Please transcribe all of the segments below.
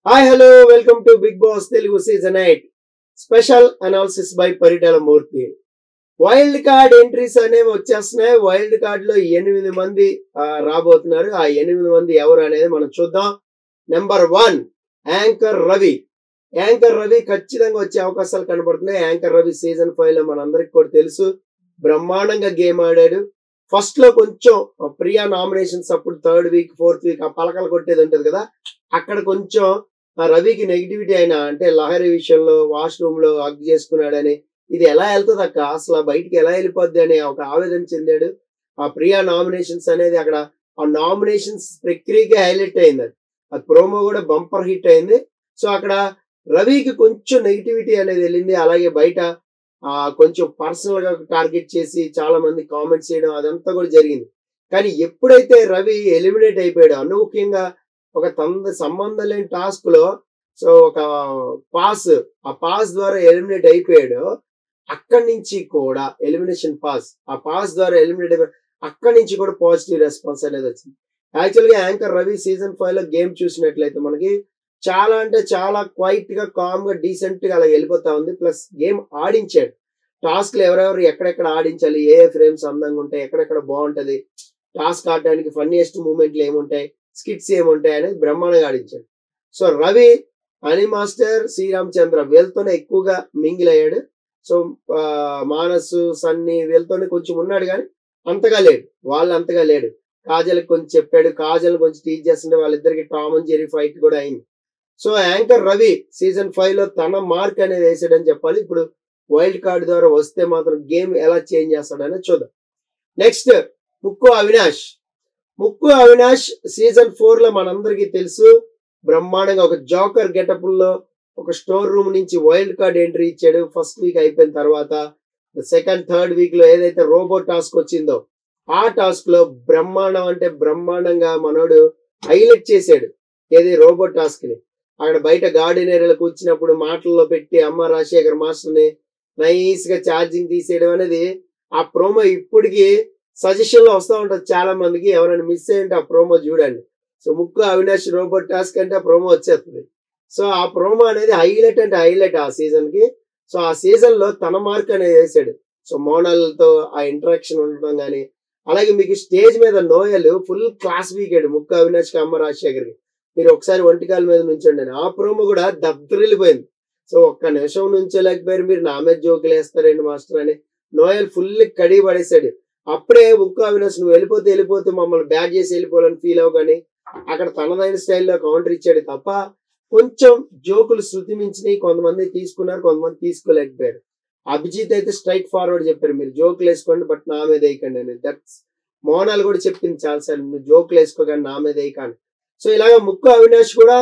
Hi hello welcome to Bigg Boss Telugu season 8 special analysis by Paritala Murthy. Wild card entries అనేవి వచ్చేస్తున్నాయి. Wild card లో 8 మంది రాబోతున్నారు. ఆ 8 మంది ఎవరు అనేది మనం చూద్దాం. Number 1 anchor Ravi. Anchor Ravi ఖచ్చితంగా వచ్చే అవకాశాలు కనబడుతున్నాయి. యాంకర్ రవి సీజన్ 5 లో మనందరికి కూడా తెలుసు, బ్రహ్మాండంగా గేమ్ ఆడాడు. ఫస్ట్ లో కొంచెం ప్రియా నామినేషన్స్ అప్పుడు 3rd వీక్ 4th వీక్ ఆ పలకలు కొట్టేది ఉంటది కదా, అక్కడ కొంచెం రవికి నెగిటివిటీ అయినా, అంటే లహరి విషయంలో వాష్రూమ్ లో హగ్ చేసుకున్నాడని, ఇది ఎలా వెళ్తుంది అక్క, అసలు బయటికి ఎలా వెళ్ళిపోద్ది అని ఒక ఆవేదన చెందాడు. ఆ ప్రియా నామినేషన్స్ అనేది అక్కడ ఆ నామినేషన్స్ ప్రక్రియకి హైలైట్ అయింది. అది ప్రోమో కూడా బంపర్ హిట్ అయింది. సో అక్కడ రవికి కొంచెం నెగిటివిటీ అనేది వెళ్ళింది. అలాగే బయట కొంచెం పర్సనల్ గా టార్గెట్ చేసి చాలా మంది కామెంట్స్ చేయడం అదంతా కూడా జరిగింది. కానీ ఎప్పుడైతే రవి ఎలిమినేట్ అయిపోయాడు, అనూహ్యంగా ఒక సంబంధం లేని టాస్క్ లో సో ఒక ఆ పాస్ ద్వారా ఎలిమినేట్ అయిపోయాడు. అక్కడి నుంచి కూడా ఎలిమినేషన్ ఆ పాస్ ద్వారా ఎలిమినేట్ అయిపోయాడు. అక్కడి నుంచి కూడా పాజిటివ్ రెస్పాన్స్ అనేది వచ్చింది. యాక్చువల్ గా యాంకర్ రవి సీజన్ 5 లో గేమ్ చూసినట్లయితే మనకి చాలా అంటే చాలా క్వైట్ గా, కామ్ గా, డీసెంట్ గా అలా వెళ్ళిపోతా ఉంది. Plus game ఆడించాడు. టాస్క్ లో ఎవరెవరు ఎక్కడెక్కడ ఆడించాలి, ఏ ఫ్రేమ్స్ అందంగా ఉంటాయి, ఎక్కడెక్కడ బాగుంటది, టాస్క్ ఆడడానికి ఫన్నీయెస్ట్ మూమెంట్లు ఏముంటాయి, స్కిట్స్ ఏముంటాయి అనేది బ్రహ్మాండంగా ఆడించాడు. సో రవి, అని మాస్టర్, శ్రీరామచంద్ర వీళ్ళతోనే ఎక్కువగా మింగిల్ అయ్యాడు. సో మానస్, సన్నీ వీళ్ళతోనే కొంచెం ఉన్నాడు కానీ అంతగా లేడు. వాళ్ళు అంతగా లేడు. కాజల్ కొంచెం చెప్పాడు, కాజల్ కొంచెం టీచ్ చేస్తుంటే వాళ్ళిద్దరికి టామ్ అండ్ జెర్రీ ఫైట్ కూడా అయింది. సో యాంకర్ రవి సీజన్ 5 లో తన మార్క్ అనేది వేసాడని చెప్పాలి. ఇప్పుడు వైల్డ్ కార్డ్ ద్వారా వస్తే మాత్రం గేమ్ ఎలా చేంజ్ చేస్తాడని చూద్దాం. నెక్స్ట్ ముక్కు అవినాష్ సీజన్ 4 లో మనందరికీ తెలుసు, బ్రహ్మాండంగా ఒక జోకర్ గెటప్ లో ఒక స్టోర్ రూమ్ నుంచి వైల్డ్ కార్డ్ ఎంట్రీ ఇచ్చాడు. ఫస్ట్ వీక్ అయిపోయిన తర్వాత సెకండ్ 3rd వీక్ లో ఏదైతే రోబో టాస్క్ వచ్చిందో ఆ టాస్క్ లో బ్రహ్మాండం అంటే బ్రహ్మాండంగా మనోడు హైలైట్ చేశాడు. ఏది రోబో టాస్క్ ని అక్కడ బయట గార్డెన్ ఏరియాలో కూర్చున్నప్పుడు మాటల్లో పెట్టి అమ్మ రాజశేఖర్ మాస్టర్ ని నైస్ గా ఛార్జింగ్ తీసేయడం అనేది ఆ ప్రోమో ఇప్పటికి సజెషన్ లో వస్తూ ఉంటది చాలా మందికి. ఎవరైనా మిస్ అయ్యింటే ఆ ప్రోమో చూడండి. సో ముక్కు అవినాష్ రోబోట్ టాస్క్ అంటే ఆ ప్రోమో వచ్చేస్తుంది. సో ఆ ప్రోమో అనేది హైలైట్ అంటే హైలైట్ ఆ సీజన్ కి. సో ఆ సీజన్ లో తన మార్క్ అనేది వేసాడు. సో మోనల్తో ఆ ఇంటరాక్షన్ ఉండడం కానీ, అలాగే మీకు స్టేజ్ మీద నోయల్ ఫుల్ క్లాస్ వీకాడు ముక్కు అవినాష్ కి అమ్మ రాజశేఖర్కి. మీరు ఒకసారి ఒంటికాల మీద నుంచండి, ఆ ప్రోమో కూడా దద్దరిల్లిపోయింది. సో ఒక్క నిమిషం నుంచోలేకపోయారు, మీరు నా మీద జోకులు వేస్తారండి మాస్టర్ అని నోయల్ ఫుల్ కడిగి పడేశాడు. అప్పుడే ముక్కు అవినాష్ నువ్వు వెళ్ళిపోతే మమ్మల్ని బ్యాట్ చేసి వెళ్ళిపోవాలని ఫీల్ అవ్వ, కానీ అక్కడ తనదైన స్టైల్లో కౌంటర్ ఇచ్చాడు తప్ప కొంచెం జోకులు శృతి మించినవి కొంతమంది తీసుకున్నారు, కొంతమంది తీసుకోలేకపోయారు. అభిజిత్ అయితే స్ట్రైట్ ఫార్వర్డ్ చెప్పారు, మీరు జోకులు వేసుకోండి బట్ నా మీద వేయకండి అని. దట్స్ మోనాల్ కూడా చెప్పింది చాలాసార్లు, నువ్వు జోకులు వేసుకోగానే నా మీద వేయకండి. సో ఇలాగ ముక్కు అవినాష్ కూడా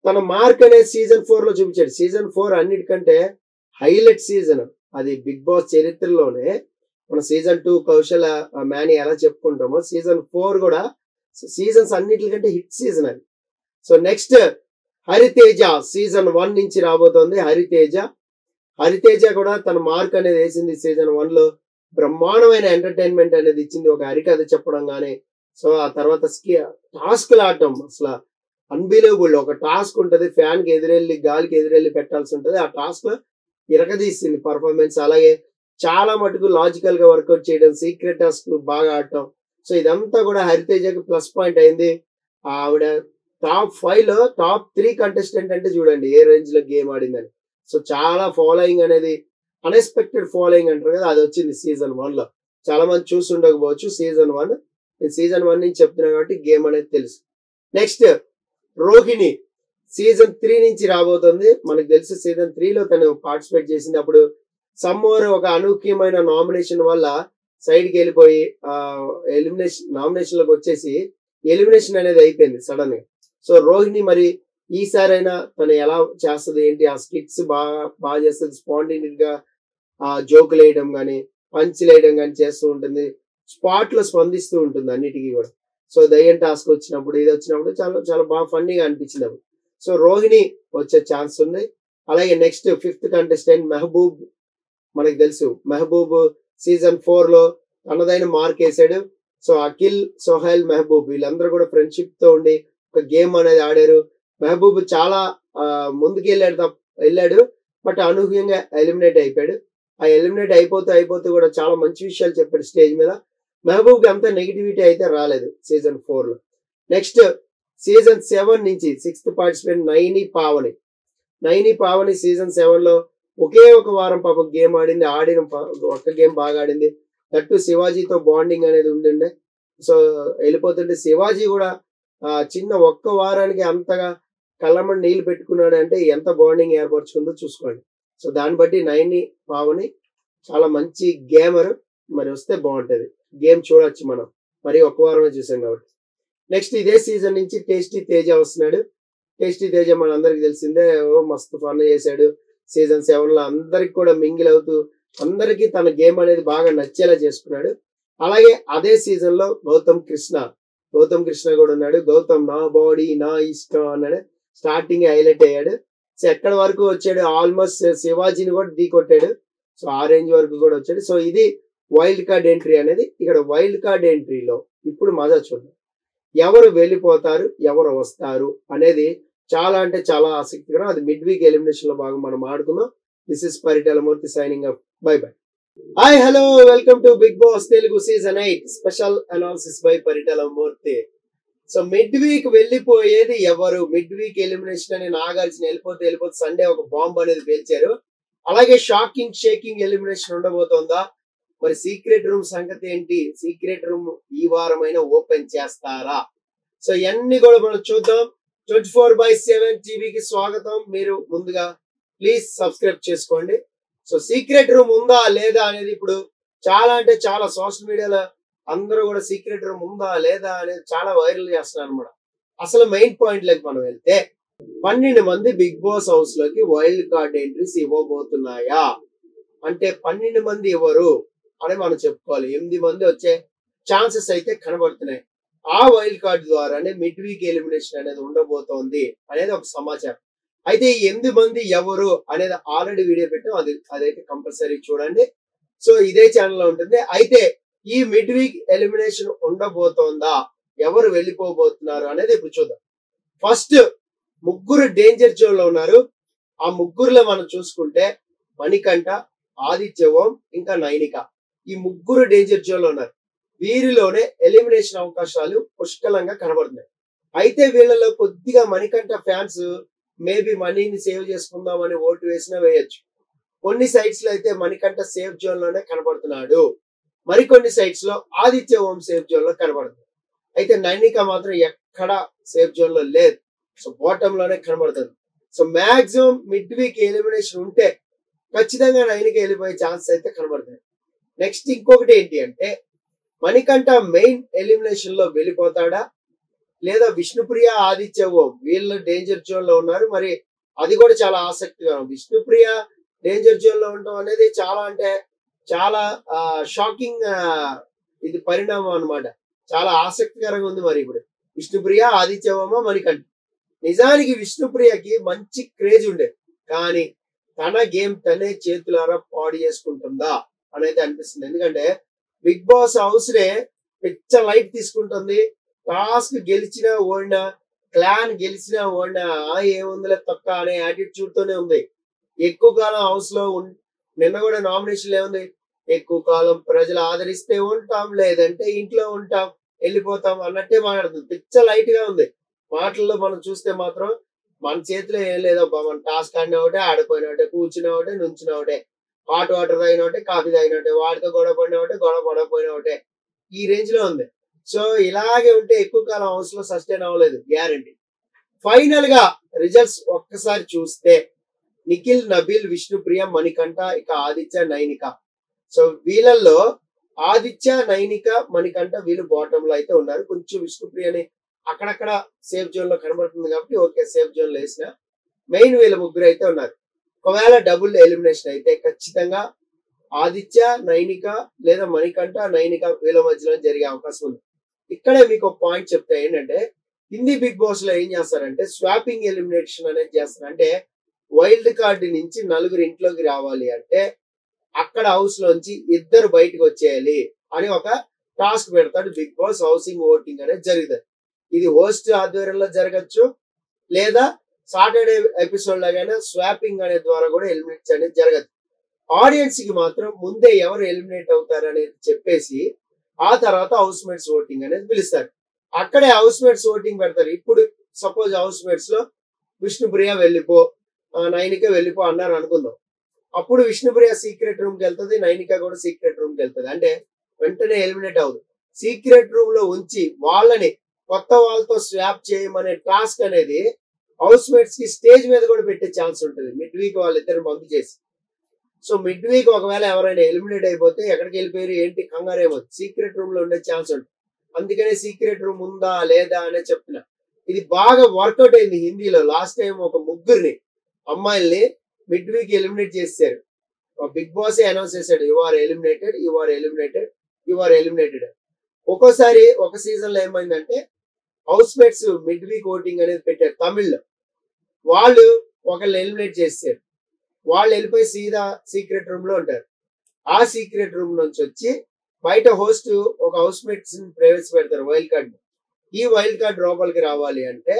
తన మార్క్ అనేది సీజన్ 4 లో చూపించాడు. సీజన్ 4 అన్నిటికంటే హైలైట్ సీజన్ అది బిగ్ బాస్ చరిత్రలోనే. మన సీజన్ 2 కౌశల్ మ్యాని ఎలా చెప్పుకుంటామో సీజన్ 4 కూడా సీజన్స్ అన్నిటికంటే హిట్ సీజన్ అది. సో నెక్స్ట్ హరితేజ సీజన్ 1 నుంచి రాబోతోంది. హరితేజ కూడా తన మార్క్ అనేది వేసింది సీజన్ 1 లో. బ్రహ్మాండమైన ఎంటర్టైన్మెంట్ అనేది ఇచ్చింది, ఒక హరికథ చెప్పడం కానీ. సో ఆ తర్వాత టాస్క్లు ఆడటం అసలు అన్బిలీవబుల్. ఒక టాస్క్ ఉంటది, ఫ్యాన్ కి ఎదురెళ్ళి గాలికి ఎదురెళ్ళి పెట్టాల్సి ఉంటది, ఆ టాస్క్ లో ఇరకదీసింది పర్ఫార్మెన్స్. అలాగే చాలా మటుకు లాజికల్ గా వర్కౌట్ చేయడం, సీక్రెట్ టాస్క్ బాగా ఆడటం. సో ఇదంతా కూడా హరితేజకి ప్లస్ పాయింట్ అయింది. ఆవిడ టాప్ 5 లో టాప్ 3 కంటెస్టెంట్ అంటే చూడండి ఏ రేంజ్ లో గేమ్ ఆడిందని. సో చాలా ఫాలోయింగ్ అనేది, అన్ఎక్స్పెక్టెడ్ ఫాలోయింగ్ అంటారు కదా, అది వచ్చింది సీజన్ 1 లో. చాలా మంది చూసి ఉండకపోవచ్చు సీజన్ 1. నేను సీజన్ 1 నుంచి చెప్తున్నా కాబట్టి గేమ్ అనేది తెలుసు. నెక్స్ట్ రోహిణి సీజన్ 3 నుంచి రాబోతుంది. మనకు తెలుసు సీజన్ 3 లో తను పార్టిసిపేట్ చేసింది. అప్పుడు సమ్మోర్ ఒక అనూహ్యమైన నామినేషన్ వల్ల సైడ్ కి వెళ్ళిపోయి నామినేషన్ లోకి వచ్చేసి ఎలిమినేషన్ అనేది అయిపోయింది సడన్ గా. సో రోహిణి మరి ఈసారైనా తను ఎలా చేస్తుంది ఏంటి, ఆ స్కిట్స్ బాగా చేస్తుంది, స్పాంటేనియస్ గా జోకులు వేయడం కానీ పంచ్లు వేయడం కానీ చేస్తూ ఉంటుంది, స్పాట్ లో స్పందిస్తూ ఉంటుంది అన్నిటికీ కూడా. సో దయ్యం టాస్క్ వచ్చినప్పుడు ఇది వచ్చినప్పుడు చాలా చాలా బాగా ఫన్నీగా అనిపించింది అప్పుడు. సో రోహిణి వచ్చే ఛాన్స్ ఉంది. అలాగే నెక్స్ట్ 5th కంటెస్టెంట్ మెహబూబ్. మనకు తెలుసు మెహబూబ్ సీజన్ 4 లో తనదైన మార్క్ వేసాడు. సో అఖిల్, సోహెల్, మెహబూబ్ వీళ్ళందరూ కూడా ఫ్రెండ్షిప్ తో ఉండి ఒక గేమ్ అనేది ఆడారు. మెహబూబ్ చాలా ముందుకు వెళ్ళాడు బట్ అనూహ్యంగా ఎలిమినేట్ అయిపోయాడు. ఆ ఎలిమినేట్ అయిపోతూ కూడా చాలా మంచి విషయాలు చెప్పాడు స్టేజ్ మీద. మెహబూబ్ కి అంత నెగిటివిటీ అయితే రాలేదు సీజన్ 4 లో. నెక్స్ట్ సీజన్ 7 నుంచి 6th participant Naini Pavani season 7 లో ఒకే ఒక వారం పాపం గేమ్ ఆడింది. ఒక్క గేమ్ బాగా ఆడింది. దట్టు శివాజీతో బాండింగ్ అనేది ఉండిండే. సో వెళ్ళిపోతుంటే శివాజీ కూడా చిన్న ఒక్క వారానికి అంతగా కళ్ళమని నీళ్లు పెట్టుకున్నాడు అంటే ఎంత బాండింగ్ ఏర్పరచుకుందో చూసుకోండి. సో దాన్ని బట్టి నైని పావని చాలా మంచి గేమర్. మరి వస్తే బాగుంటది, గేమ్ చూడొచ్చు మనం. మరి ఒక్క వారమే చూసాం కాబట్టి. నెక్స్ట్ ఇదే సీజన్ నుంచి టేస్టీ తేజ వస్తున్నాడు. టేస్టీ తేజ మన అందరికి తెలిసిందే, మస్తు ఫన్ చేశాడు. సీజన్ 7 లో అందరికి కూడా మింగిల్ అవుతూ అందరికి తన గేమ్ అనేది బాగా నచ్చేలా చేసుకున్నాడు. అలాగే అదే సీజన్ లో గౌతమ్ కృష్ణ కూడా ఉన్నాడు. గౌతమ్ నా బాడీ నా ఇష్టం అన్నాడు. స్టార్టింగ్ హైలైట్ అయ్యాడు. సో ఎక్కడి వరకు వచ్చాడు, ఆల్మోస్ట్ శివాజీని కూడా ఢీ కొట్టాడు. సో ఆ రేంజ్ వరకు కూడా వచ్చాడు. సో ఇది వైల్డ్ కార్డ్ ఎంట్రీ అనేది. ఇక్కడ వైల్డ్ కార్డ్ ఎంట్రీలో ఇప్పుడు మజా చూద్దాం. ఎవరు వెళ్ళిపోతారు, ఎవరు వస్తారు అనేది చాలా అంటే చాలా ఆసక్తికరం. అది మిడ్ వీక్ ఎలిమినేషన్ లో భాగం మనం ఆడుకుందాం. This is Paritala Murthy signing up. Bye bye. Hi hello, welcome to Bigg Boss Telugu season 8 special analysis by Paritala Murthy. So mid week వెళ్ళిపోయేది ఎవరు? మిడ్ వీక్ ఎలిమినేషన్ అని నాగార్జున వెళ్ళిపోతే సండే ఒక బాంబ్ అనేది పేల్చారు. అలాగే షేకింగ్ ఎలిమినేషన్ ఉండబోతోందా? మరి సీక్రెట్ రూమ్ సంగతి ఏంటి? సీక్రెట్ రూమ్ ఈ వారమైనా ఓపెన్ చేస్తారా? సో ఇవన్నీ కూడా మనం చూద్దాం. 24/7 టీవీకి స్వాగతం. మీరు ముందుగా ప్లీజ్ సబ్స్క్రైబ్ చేసుకోండి. సో సీక్రెట్ రూమ్ ఉందా లేదా అనేది ఇప్పుడు చాలా అంటే చాలా సోషల్ మీడియాలో అందరూ కూడా సీక్రెట్ రూమ్ ఉందా లేదా అనేది చాలా వైరల్ చేస్తున్నారు అనమాట. అసలు మెయిన్ పాయింట్ లకి మనం వెళ్తే 12 మంది బిగ్ బాస్ హౌస్ లోకి వైల్డ్ కార్డ్ ఎంట్రీస్ ఇవ్వబోతున్నాయా అంటే 12 మంది ఎవరు అని మనం చెప్పుకోవాలి. 8 మంది వచ్చే ఛాన్సెస్ అయితే కనబడుతున్నాయి. ఆ వైల్డ్ కార్డ్ ద్వారానే మిడ్ వీక్ ఎలిమినేషన్ అనేది ఉండబోతోంది అనేది ఒక సమాచారం. అయితే ఈ 8 మంది ఎవరు అనేది ఆల్రెడీ వీడియో పెట్టాం. అదైతే కంపల్సరీ చూడండి. సో ఇదే ఛానల్ లో ఉంటుంది. అయితే ఈ మిడ్ వీక్ ఎలిమినేషన్ ఉండబోతోందా, ఎవరు వెళ్ళిపోబోతున్నారు అనేది ఇప్పుడు చూద్దాం. ఫస్ట్ 3 డేంజర్ జోన్ లో ఉన్నారు. ఆ 3లో మనం చూసుకుంటే మణికంఠ, ఆదిత్య ఓం ఇంకా నైనిక, ఈ 3 డేంజర్ జోన్ లో ఉన్నారు. వీరిలోనే ఎలిమినేషన్ అవకాశాలు పుష్కలంగా కనబడుతున్నాయి. అయితే వీళ్ళలో కొద్దిగా మణికంఠ ఫ్యాన్స్ మేబీ మనీని సేవ్ చేసుకుందామని ఓటు వేసినా వేయొచ్చు. కొన్ని సైట్స్ లో అయితే మణికంఠ సేఫ్ జోన్ లోనే కనబడుతున్నాడు. మరికొన్ని సైట్స్ లో ఆదిత్య ఓం సేఫ్ జోన్ లో కనబడుతుంది. అయితే నైనిక మాత్రం ఎక్కడ సేఫ్ జోన్ లో లేదు. సో బాటమ్ లోనే కనబడుతుంది. So maximum mid week elimination ఉంటే ఖచ్చితంగా నైనిక వెళ్ళిపోయే ఛాన్స్ అయితే కనబడుతుంది. నెక్స్ట్ ఇంకొకటి ఏంటి అంటే మణికంఠ మెయిన్ ఎలిమినేషన్ లో వెళ్ళిపోతాడా లేదా విష్ణుప్రియ, ఆదిత్య ఓం వీళ్ళు డేంజర్ జోన్ లో ఉన్నారు. మరి అది కూడా చాలా ఆసక్తికరం. విష్ణుప్రియ డేంజర్ జోన్ లో ఉండడం అనేది చాలా అంటే చాలా షాకింగ్ ఇది పరిణామం అన్నమాట. చాలా ఆసక్తికరంగా ఉంది. మరి ఇప్పుడు విష్ణుప్రియ, ఆదిత్య ఓమ, మణికంఠ. నిజానికి విష్ణుప్రియకి మంచి క్రేజ్ ఉండేది, కానీ తన గేమ్ తనే చేతులారా పాడు చేసుకుంటుందా అనేది అనిపిస్తుంది. ఎందుకంటే బిగ్ బాస్ హౌస్ నే పిచ్చ లైట్ తీసుకుంటుంది. టాస్క్ గెలిచినా ఓడినా, క్లాన్ గెలిచినా ఓడినా ఏముందిలే తొక్క అనే యాటిట్యూడ్ తోనే ఉంది. ఎక్కువ కాలం హౌస్ లో నిన్న కూడా నామినేషన్ ఏముంది, ఎక్కువ కాలం ప్రజలు ఆదరిస్తే ఉంటాం, లేదంటే ఇంట్లో ఉంటాం, వెళ్ళిపోతాం అన్నట్టే మాట్లాడుతుంది. పిచ్చ లైట్ గా ఉంది మాటల్లో. మనం చూస్తే మాత్రం మన చేతిలో ఏం లేదబ్బా, మన టాస్క్ ఆడిన ఒకటే, ఆడిపోయిన ఒకటే, కూర్చున్న ఒకటే, నుంచిన ఒకటే, హాట్ వాటర్ తాగిన ఒకటే, కాఫీ తాగిన ఒకటే, వాడితో గొడవ పడిన ఒకటే, గొడవ పడకపోయిన ఒకటే, ఈ రేంజ్ లో ఉంది. సో ఇలాగే ఉంటే ఎక్కువ కాలం హౌస్ లో సస్టైన్ అవ్వలేదు గ్యారంటీ. ఫైనల్ గా రిజల్ట్స్ ఒక్కసారి చూస్తే నిఖిల్, నబీల్, విష్ణుప్రియ, మణికంఠ, ఇక ఆదిత్య, నైనిక. సో వీళ్ళల్లో ఆదిత్య, నైనిక, మణికంఠ వీళ్ళు బాటమ్ లో అయితే ఉన్నారు. కొంచెం విష్ణుప్రియని అక్కడక్కడ సేఫ్ జోన్ లో కనబడుతుంది కాబట్టి ఓకే, సేఫ్ జోన్ లో వేసిన మెయిన్ వీళ్ళ 3 అయితే ఉన్నారు. ఒకవేళ డబుల్ ఎలిమినేషన్ అయితే ఖచ్చితంగా ఆదిత్య, నైనిక లేదా మణికంఠ, నైనిక వీళ్ళ మధ్యలో జరిగే అవకాశం ఉంది. ఇక్కడే మీకు ఒక పాయింట్ చెప్తే ఏంటంటే హిందీ బిగ్ బాస్ లో ఏం చేస్తారంటే స్వాపింగ్ ఎలిమినేషన్ అనేది చేస్తారు. అంటే వైల్డ్ కార్డ్ నుంచి 4 ఇంట్లోకి రావాలి అంటే అక్కడ హౌస్ లోంచి 2 బయటకు వచ్చేయాలి అని ఒక టాస్క్ పెడతాడు బిగ్ బాస్. హౌసింగ్ ఓటింగ్ అనేది జరుగుతుంది. ఇది హోస్ట్ ఆధ్వర్యంలో జరగచ్చు, లేదా సాటర్డే ఎపిసోడ్ లాగైనా స్వాపింగ్ అనే ద్వారా కూడా ఎలిమినేట్ అనేది జరగదు. ఆడియన్స్ కి మాత్రం ముందే ఎవరు ఎలిమినేట్ అవుతారు అనేది చెప్పేసి ఆ తర్వాత హౌస్ మేట్స్ ఓటింగ్ అనేది పిలుస్తారు. అక్కడే హౌస్ మేట్స్ ఓటింగ్ పెడతారు. ఇప్పుడు సపోజ్ హౌస్ మేట్స్ లో విష్ణుప్రియ వెళ్ళిపో, నైనిక వెళ్ళిపో అన్నారు అనుకుందాం. అప్పుడు విష్ణుప్రియ సీక్రెట్ రూమ్ కి వెళ్తుంది, నైనిక కూడా సీక్రెట్ రూమ్ కి వెళ్తుంది. అంటే వెంటనే ఎలిమినేట్ అవ్వదు. సీక్రెట్ రూమ్ లో ఉంచి వాళ్ళని కొత్త వాళ్ళతో స్వాప్ చేయమనే టాస్క్ అనేది హౌస్ మేట్స్ కి స్టేజ్ మీద కూడా పెట్టే ఛాన్స్ ఉంటుంది మిడ్ వీక్ వాళ్ళిద్దరు పంపు చేసి. సో మిడ్ వీక్ ఒకవేళ ఎవరైనా ఎలిమినేట్ అయిపోతే ఎక్కడికి వెళ్ళిపోయారు ఏంటి కంగారు ఏమో సీక్రెట్ రూమ్ లో ఉండే ఛాన్స్ ఉంటుంది. అందుకనే సీక్రెట్ రూమ్ ఉందా లేదా అనే చెప్తున్నా. ఇది బాగా వర్కౌట్ అయింది హిందీలో. లాస్ట్ టైం ఒక ముగ్గురిని అమ్మాయిల్ని మిడ్ వీక్ ఎలిమినేట్ చేశారు. బిగ్ బాస్ అనౌన్స్ చేశాడు, you are eliminated, you are eliminated, you are eliminated. ఒక్కోసారి ఒక సీజన్ లో ఏమైందంటే housemates mid week voting అనేది పెట్టారు తమిళ్లో. వాళ్ళు ఒకళ్ళు ఎలిమినేట్ చేశారు. వాళ్ళు వెళ్ళిపోయి సీదా సీక్రెట్ రూమ్ లో ఉంటారు. ఆ సీక్రెట్ రూమ్ నుంచి వచ్చి బయట హోస్ట్ ఒక హౌస్ మేట్స్ ప్రవేశపెడతారు వైల్డ్ కార్డ్. ఈ వైల్డ్ కార్డ్ లోపలికి రావాలి అంటే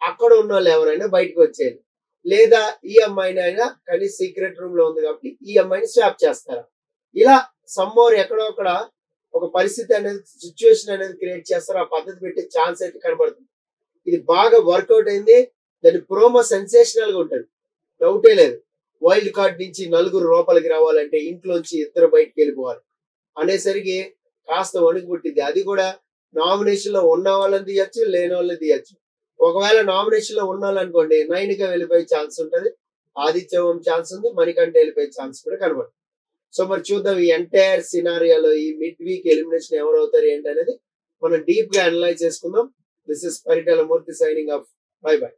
అక్కడ ఉన్న వాళ్ళు ఎవరైనా బయటకు వచ్చేది, లేదా ఈ అమ్మాయిని అయినా కానీ సీక్రెట్ రూమ్ లో ఉంది కాబట్టి ఈ అమ్మాయిని స్వాప్ చేస్తారు. ఇలా సమ్మోర్ ఎక్కడో అక్కడ ఒక పరిస్థితి అనేది సిచ్యువేషన్ అనేది క్రియేట్ చేస్తారు. ఆ పద్ధతి పెట్టే ఛాన్స్ అయితే కనబడుతుంది. ఇది బాగా వర్కౌట్ అయింది. దాని ప్రోమో సెన్సేషనల్ గా ఉంటుంది, డౌటే లేదు. వైల్డ్ కార్డ్ నుంచి నలుగురు లోపలికి రావాలంటే ఇంట్లోంచి ఇద్దరు బయటకు వెళ్ళిపోవాలి అనేసరికి కాస్త వణుకు పుట్టింది. అది కూడా నామినేషన్ లో ఉన్న వాళ్ళని తీయచ్చు, లేని వాళ్ళని తీయచ్చు. ఒకవేళ నామినేషన్ లో ఉన్న వాళ్ళనుకోండి నైనిక వెళ్ళిపోయే ఛాన్స్ ఉంటుంది, ఆదిత్యం ఛాన్స్ ఉంది, మణికంఠ వెళ్ళిపోయే ఛాన్స్ కూడా కనబడుతుంది. సో మరి చూద్దాం ఈ ఎంటైర్ సినారియోలో ఈ మిడ్ వీక్ ఎలిమినేషన్ ఎవరు అవుతారు ఏంటి అనేది మనం డీప్ గా అనలైజ్ చేసుకుందాం. This is Paritala Murthy signing off. By by.